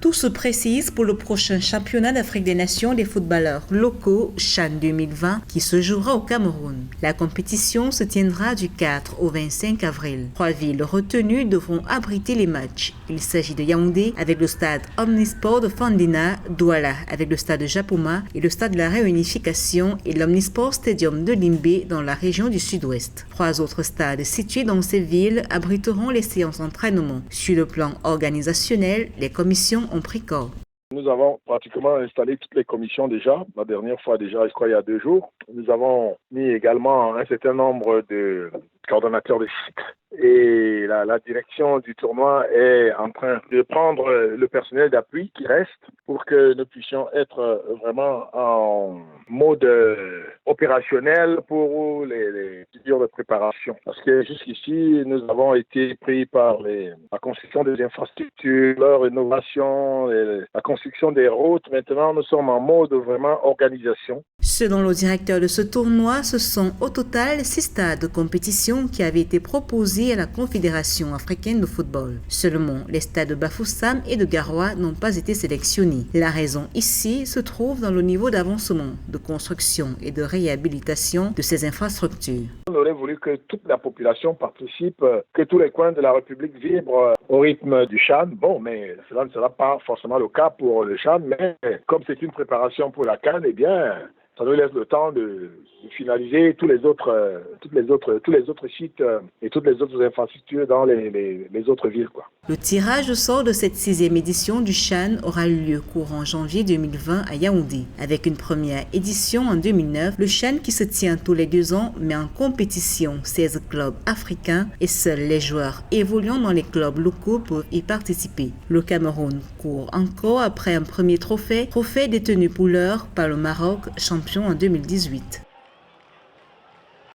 Tout se précise pour le prochain championnat d'Afrique des Nations des footballeurs locaux CHAN 2020 qui se jouera au Cameroun. La compétition se tiendra du 4 au 25 avril. 3 villes retenues devront abriter les matchs. Il s'agit de Yaoundé avec le stade Omnisport de Fandina, Douala avec le stade de Japoma et le stade de la Réunification et l'Omnisport Stadium de Limbé dans la région du Sud-Ouest. 3 autres stades situés dans ces villes abriteront les séances d'entraînement. Sur le plan organisationnel, les commissions ont pris corps. Nous avons pratiquement installé toutes les commissions déjà. La dernière fois déjà, je crois il y a 2 jours. Nous avons mis également un certain nombre de coordonnateurs de sites. Et la direction du tournoi est en train de prendre le personnel d'appui qui reste pour que nous puissions être vraiment en mode opérationnel pour les figures de préparation. Parce que jusqu'ici, nous avons été pris par la construction des infrastructures, leur rénovation, la construction des routes. Maintenant, nous sommes en mode vraiment organisation. Selon le directeur de ce tournoi, ce sont au total 6 stades de compétition qui avaient été proposés à la Confédération africaine de football. Seulement, les stades de Bafoussam et de Garoua n'ont pas été sélectionnés. La raison ici se trouve dans le niveau d'avancement, de construction et de réhabilitation de ces infrastructures. On aurait voulu que toute la population participe, que tous les coins de la République vibrent au rythme du CHAN. Bon, mais cela ne sera pas forcément le cas pour le CHAN, mais comme c'est une préparation pour la CAN, eh bien, ça nous laisse le temps de finaliser tous les autres sites et toutes les autres infrastructures dans les autres villes, quoi. Le tirage au sort de cette 6e édition du CHAN aura lieu courant janvier 2020 à Yaoundé. Avec une première édition en 2009, le CHAN qui se tient tous les 2 ans met en compétition 16 clubs africains et seuls les joueurs évoluant dans les clubs locaux peuvent y participer. Le Cameroun court encore après un premier trophée détenu pour l'heure par le Maroc, champion en 2018.